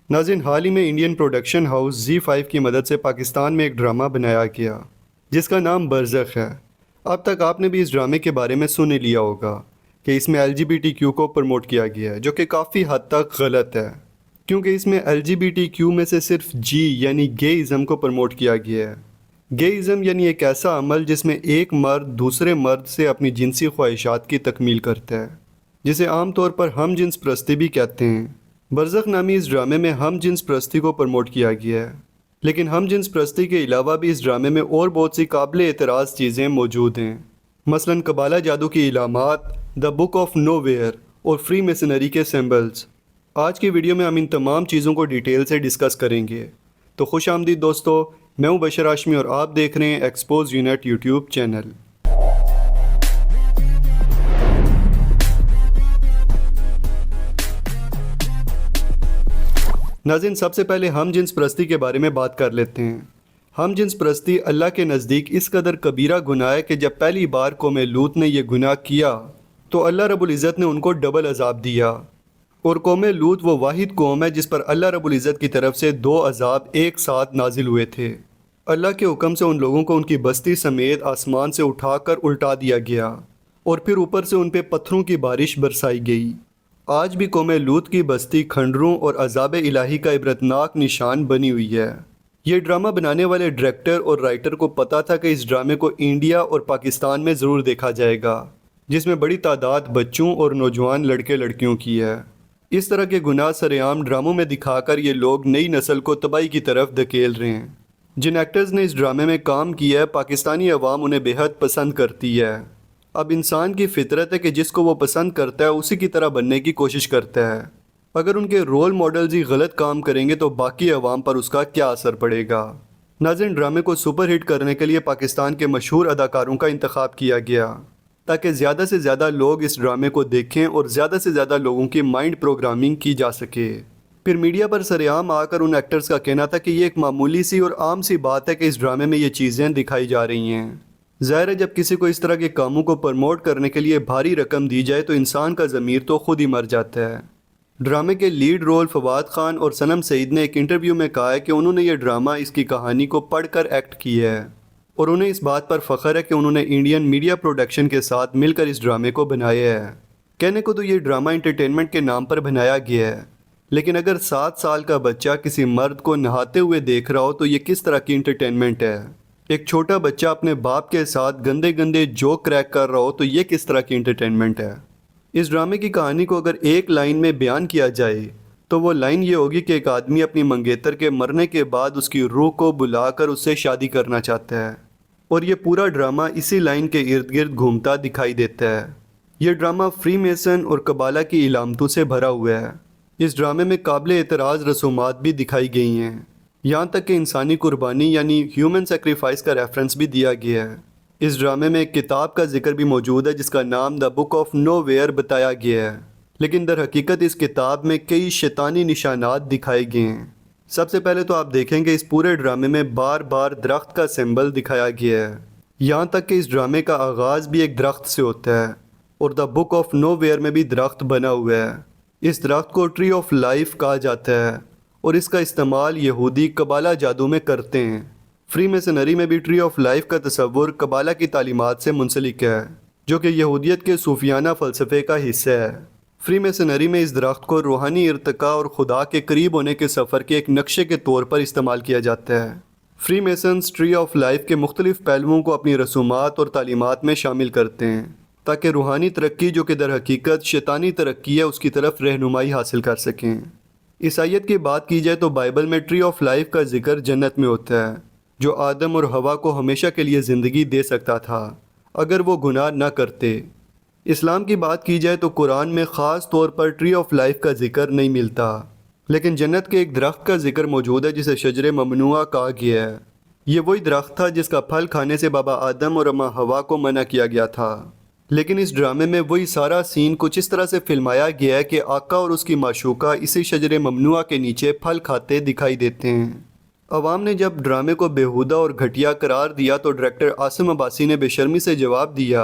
नाज़रीन, हाल ही में Indian production house ZEE5 की मदद से पाकिस्तान में एक ड्रामा बनाया गया जिसका नाम बरज़ख है। अब तक आपने भी इस ड्रामे के बारे में सुन ही लिया होगा कि इसमें LGBTQ को प्रमोट किया गया है, जो कि काफ़ी हद तक गलत है, क्योंकि इसमें LGBTQ में से सिर्फ G यानी गेइज़म को प्रमोट किया गया है। गेइज़म यानी एक ऐसा अमल जिसमें एक मर्द दूसरे मर्द से अपनी जिनसी ख्वाहिशात की तकमील करता है, जिसे आम तौर पर हम जिन्स परस्ती भी कहते हैं। बरज़ख नामी इस ड्रामे में हम जिन्स परस्ती को प्रमोट किया गया है, लेकिन हम जिन्स परस्ती के अलावा भी इस ड्रामे में और बहुत सी काबिल एतराज़ चीज़ें मौजूद हैं। मसलन कबाला जादू की इलामात, द बुक ऑफ नोवेयर और फ्री मेसनरी के सिंबल्स। आज की वीडियो में हम इन तमाम चीज़ों को डिटेल से डिस्कस करेंगे। तो खुश आमदीद दोस्तों, मैं हूँ बशर हाशमी और आप देख रहे हैं एक्सपोज यूनिट यूट्यूब चैनल। नाज़रीन, सबसे पहले हम जिन्स परस्ती के बारे में बात कर लेते हैं। हम जिन्स परस्ती अल्लाह के नज़दीक इस कदर कबीरा गुनाह है कि जब पहली बार कौम लूत ने यह गुनाह किया तो अल्लाह रब्बुल इज़्ज़त ने उनको डबल अजाब दिया। और कौम लूत वो वाहिद कौम है जिस पर अल्लाह रब्बुल इज़्ज़त की तरफ से 2 अजाब एक साथ नाजिल हुए थे। अल्लाह के हुक्म से उन लोगों को उनकी बस्ती समेत आसमान से उठाकर उल्टा दिया गया और फिर ऊपर से उन पर पत्थरों की बारिश बरसाई गई। आज भी कौम लूत की बस्ती खंडरों और अजाब इलाही का इबरतनाक निशान बनी हुई है। ये ड्रामा बनाने वाले डायरेक्टर और राइटर को पता था कि इस ड्रामे को इंडिया और पाकिस्तान में ज़रूर देखा जाएगा, जिसमें बड़ी तादाद बच्चों और नौजवान लड़के लड़कियों की है। इस तरह के गुनाह सरेआम ड्रामों में दिखाकर ये लोग नई नस्ल को तबाही की तरफ धकेल रहे हैं। जिन एक्टर्स ने इस ड्रामे में काम किया है, पाकिस्तानी अवाम उन्हें बेहद पसंद करती है। अब इंसान की फितरत है कि जिसको वो पसंद करता है उसी की तरह बनने की कोशिश करता है। अगर उनके रोल मॉडल्स ही गलत काम करेंगे तो बाकी अवाम पर उसका क्या असर पड़ेगा। नाज़रीन, ड्रामे को सुपर हिट करने के लिए पाकिस्तान के मशहूर अदाकारों का इंतखाब किया गया ताकि ज़्यादा से ज़्यादा लोग इस ड्रामे को देखें और ज़्यादा से ज़्यादा लोगों की माइंड प्रोग्रामिंग की जा सके। फिर मीडिया पर सरेआम आकर उन एक्टर्स का कहना था कि ये एक मामूली सी और आम सी बात है कि इस ड्रामे में ये चीज़ें दिखाई जा रही हैं। ज़ाहिर है, जब किसी को इस तरह के कामों को प्रमोट करने के लिए भारी रकम दी जाए तो इंसान का ज़मीर तो खुद ही मर जाता है। ड्रामे के लीड रोल फवाद खान और सनम सईद ने एक इंटरव्यू में कहा है कि उन्होंने ये ड्रामा इसकी कहानी को पढ़कर एक्ट किया है और उन्हें इस बात पर फ़ख्र है कि उन्होंने इंडियन मीडिया प्रोडक्शन के साथ मिलकर इस ड्रामे को बनाया है। कहने को तो ये ड्रामा इंटरटेनमेंट के नाम पर बनाया गया है, लेकिन अगर 7 साल का बच्चा किसी मर्द को नहाते हुए देख रहा हो तो ये किस तरह की इंटरटेनमेंट है। एक छोटा बच्चा अपने बाप के साथ गंदे गंदे जोक क्रैक कर रहा हो तो ये किस तरह की इंटरटेनमेंट है। इस ड्रामे की कहानी को अगर एक लाइन में बयान किया जाए तो वो लाइन ये होगी कि एक आदमी अपनी मंगेतर के मरने के बाद उसकी रूह को बुलाकर उससे शादी करना चाहता है और ये पूरा ड्रामा इसी लाइन के इर्द गिर्द घूमता दिखाई देता है। ये ड्रामा फ्री मेसन और कबाला की इलामतों से भरा हुआ है। इस ड्रामे में काबिल एतराज़ रसूमात भी दिखाई गई हैं, यहाँ तक कि इंसानी कुर्बानी यानी ह्यूमन सेक्रीफाइस का रेफरेंस भी दिया गया है। इस ड्रामे में एक किताब का जिक्र भी मौजूद है जिसका नाम द बुक ऑफ नोवेयर बताया गया है, लेकिन दर हकीकत इस किताब में कई शैतानी निशानात दिखाए गए हैं। सबसे पहले तो आप देखेंगे इस पूरे ड्रामे में बार बार दरख्त का सिंबल दिखाया गया है, यहाँ तक कि इस ड्रामे का आगाज़ भी एक दरख्त से होता है और द बुक ऑफ नोवेयर में भी दरख्त बना हुआ है। इस दरख्त को ट्री ऑफ लाइफ कहा जाता है और इसका इस्तेमाल यहूदी कबाला जादू में करते हैं। फ्री मेसनरी में भी ट्री ऑफ लाइफ का तस्वुर कबाला की तालीमात से मुंसलिक है, जो कि यहूदियत के सूफियाना फ़लसफ़े का हिस्सा है। फ्री मेसनरी में इस दरख्त को रूहानी इर्तिका और खुदा के करीब होने के सफ़र के एक नक्शे के तौर पर इस्तेमाल किया जाता है। Free masons tree of life के मुख्तलिफ़ पहलुओं को अपनी रसूमात और तालीमात में शामिल करते हैं ताकि रूहानी तरक्की, जो कि दर हकीकत शैतानी तरक्की है, उसकी तरफ रहनुमाई हासिल कर सकें। ईसाईयत की बात की जाए तो बाइबल में ट्री ऑफ लाइफ का जिक्र जन्नत में होता है, जो आदम और हवा को हमेशा के लिए ज़िंदगी दे सकता था अगर वो गुनाह न करते। इस्लाम की बात की जाए तो कुरान में ख़ास तौर पर ट्री ऑफ लाइफ का जिक्र नहीं मिलता, लेकिन जन्नत के एक दरख्त का जिक्र मौजूद है जिसे शजरे ममनुआ कहा गया है। ये वही दरख्त था जिसका फल खाने से बाबा आदम और अम्मा हवा को मना किया गया था। लेकिन इस ड्रामे में वही सारा सीन कुछ इस तरह से फिल्माया गया है कि आका और उसकी माशूका इसी शजरे ममनुआ के नीचे फल खाते दिखाई देते हैं। अवाम ने जब ड्रामे को बेहुदा और घटिया करार दिया तो डायरेक्टर आसिम अब्बासी ने बेशर्मी से जवाब दिया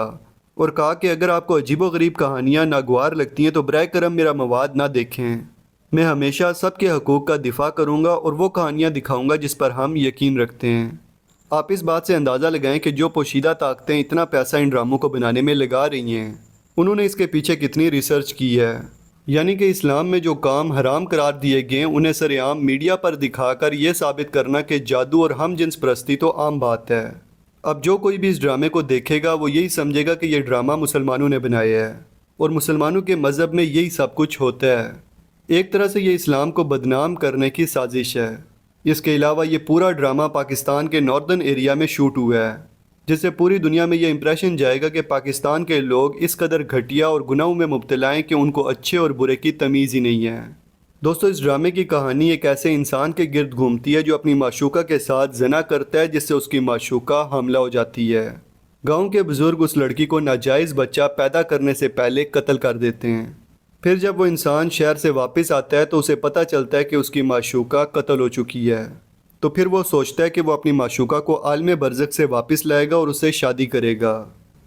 और कहा कि अगर आपको अजीबो गरीब कहानियाँ नागवार लगती हैं तो बराए करम मेरा मवाद ना देखें। میں ہمیشہ سب کے حقوق کا دفاع کروں گا اور وہ کہانیاں دکھاؤں گا جس پر ہم یقین رکھتے ہیں۔ آپ اس بات سے اندازہ لگائیں کہ جو پوشیدہ طاقتیں اتنا پیسہ ان ڈراموں کو بنانے میں لگا رہی ہیں، انہوں نے اس کے پیچھے کتنی ریسرچ کی ہے۔ یعنی کہ اسلام میں جو کام حرام قرار دیے گئے انہیں سر عام میڈیا پر دکھا کر یہ ثابت کرنا کہ جادو اور ہم جنس پرستی تو عام بات ہے۔ اب جو کوئی بھی اس ڈرامے کو دیکھے گا وہ یہی سمجھے گا کہ یہ ڈرامہ مسلمانوں نے بنایا ہے اور مسلمانوں کے مذہب میں یہی سب کچھ ہوتا ہے۔ ایک طرح سے یہ اسلام کو بدنام کرنے کی سازش ہے۔ اس کے علاوہ یہ پورا ڈرامہ پاکستان کے ناردرن ایریا میں شوٹ ہوا ہے، جس سے پوری دنیا میں یہ امپریشن جائے گا کہ پاکستان کے لوگ اس قدر گھٹیا اور گناہوں میں مبتلا ہیں کہ ان کو اچھے اور برے کی تمیز ہی نہیں ہے۔ دوستو، اس ڈرامے کی کہانی ایک ایسے انسان کے گرد گھومتی ہے جو اپنی معشوقہ کے ساتھ زنا کرتا ہے، جس سے اس کی معشوقہ حاملہ ہو جاتی ہے۔ گاؤں کے بزرگ اس لڑکی کو ناجائز بچہ پیدا کرنے سے پہلے قتل کر دیتے ہیں۔ پھر جب وہ انسان شہر سے واپس آتا ہے تو اسے پتہ چلتا ہے کہ اس کی معشوقہ قتل ہو چکی ہے۔ تو پھر وہ سوچتا ہے کہ وہ اپنی معشوقہ کو عالم برزخ سے واپس لائے گا اور اسے شادی کرے گا۔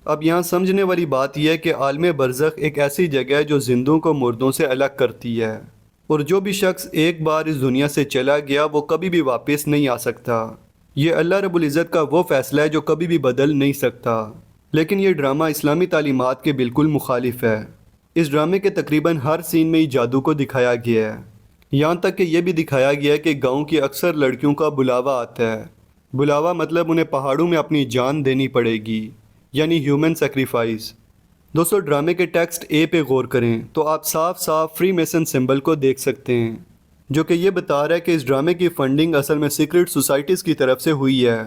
اب یہاں سمجھنے والی بات یہ ہے کہ عالم برزخ ایک ایسی جگہ ہے جو زندوں کو مردوں سے الگ کرتی ہے، اور جو بھی شخص ایک بار اس دنیا سے چلا گیا وہ کبھی بھی واپس نہیں آ سکتا۔ یہ اللہ رب العزت کا وہ فیصلہ ہے جو کبھی بھی بدل نہیں سکتا۔ لیکن یہ ڈرامہ اسلامی تعلیمات کے بالکل مخالف ہے۔ اس ڈرامے کے تقریباً ہر سین میں ہی جادو کو دکھایا گیا ہے، یہاں تک کہ یہ بھی دکھایا گیا ہے کہ گاؤں کی اکثر لڑکیوں کا بلاوا آتا ہے۔ بلاوا مطلب انہیں پہاڑوں میں اپنی جان دینی پڑے گی، یعنی ہیومن سیکریفائس۔ دوستو، ڈرامے کے ٹیکسٹ اے پہ غور کریں تو آپ صاف صاف فری میسن سمبل کو دیکھ سکتے ہیں، جو کہ یہ بتا رہا ہے کہ اس ڈرامے کی فنڈنگ اصل میں سیکرٹ سوسائٹیز کی طرف سے ہوئی ہے،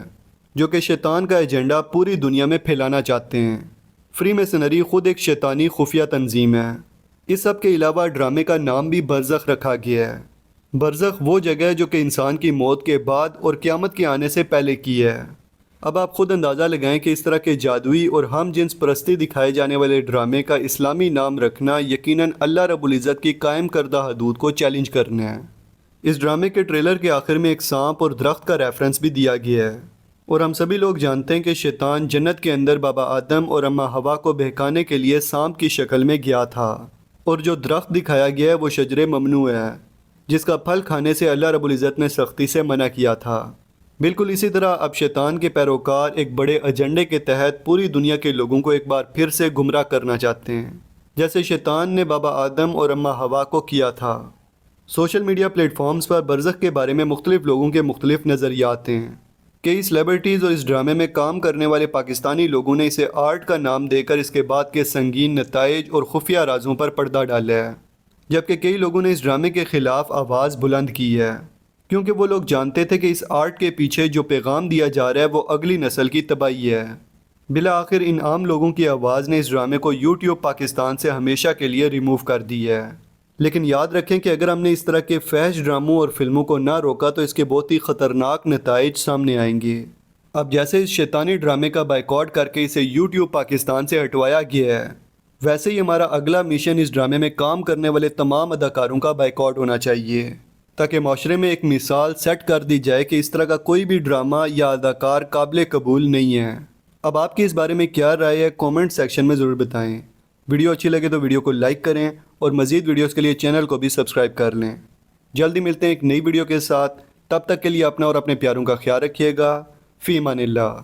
جو کہ شیطان کا ایجنڈا پوری دنیا میں پھیلانا چاہتے ہیں۔ فری میسنری خود ایک شیطانی خفیہ تنظیم ہے۔ اس سب کے علاوہ ڈرامے کا نام بھی برزخ رکھا گیا ہے۔ برزخ وہ جگہ ہے جو کہ انسان کی موت کے بعد اور قیامت کے آنے سے پہلے کی ہے۔ اب آپ خود اندازہ لگائیں کہ اس طرح کے جادوئی اور ہم جنس پرستی دکھائے جانے والے ڈرامے کا اسلامی نام رکھنا یقیناً اللہ رب العزت کی قائم کردہ حدود کو چیلنج کرنا ہے۔ اس ڈرامے کے ٹریلر کے آخر میں ایک سانپ اور درخت کا ریفرنس بھی دیا گیا ہے، اور ہم سبھی لوگ جانتے ہیں کہ شیطان جنت کے اندر بابا آدم اور اماں ہوا کو بہکانے کے لیے سانپ کی شکل میں گیا تھا، اور جو درخت دکھایا گیا ہے وہ شجر ممنوع ہے، جس کا پھل کھانے سے اللہ رب العزت نے سختی سے منع کیا تھا۔ بالکل اسی طرح اب شیطان کے پیروکار ایک بڑے ایجنڈے کے تحت پوری دنیا کے لوگوں کو ایک بار پھر سے گمراہ کرنا چاہتے ہیں، جیسے شیطان نے بابا آدم اور اماں ہوا کو کیا تھا۔ سوشل میڈیا پلیٹ فارمز پر برزخ کے بارے میں مختلف لوگوں کے مختلف نظریات ہیں۔ کئی سیلیبریٹیز اور اس ڈرامے میں کام کرنے والے پاکستانی لوگوں نے اسے آرٹ کا نام دے کر اس کے بعد کے سنگین نتائج اور خفیہ رازوں پر پردہ ڈالا ہے، جبکہ کئی لوگوں نے اس ڈرامے کے خلاف آواز بلند کی ہے، کیونکہ وہ لوگ جانتے تھے کہ اس آرٹ کے پیچھے جو پیغام دیا جا رہا ہے وہ اگلی نسل کی تباہی ہے۔ بالآخر ان عام لوگوں کی آواز نے اس ڈرامے کو یوٹیوب پاکستان سے ہمیشہ کے لیے ریموو کر دی ہے۔ لیکن یاد رکھیں کہ اگر ہم نے اس طرح کے فحش ڈراموں اور فلموں کو نہ روکا تو اس کے بہت ہی خطرناک نتائج سامنے آئیں گے۔ اب جیسے اس شیطانی ڈرامے کا بائیکاٹ کر کے اسے یوٹیوب پاکستان سے ہٹوایا گیا ہے، ویسے ہی ہمارا اگلا مشن اس ڈرامے میں کام کرنے والے تمام اداکاروں کا بائیکاٹ ہونا چاہیے، تاکہ معاشرے میں ایک مثال سیٹ کر دی جائے کہ اس طرح کا کوئی بھی ڈرامہ یا اداکار قابل قبول نہیں ہے۔ اب آپ کی اس بارے میں کیا رائے ہے کومنٹ سیکشن میں ضرور بتائیں۔ ویڈیو اچھی لگے تو ویڈیو کو لائک کریں اور مزید ویڈیوز کے لیے چینل کو بھی سبسکرائب کر لیں۔ جلدی ملتے ہیں ایک نئی ویڈیو کے ساتھ، تب تک کے لیے اپنا اور اپنے پیاروں کا خیال رکھیے گا۔ فی امان اللہ۔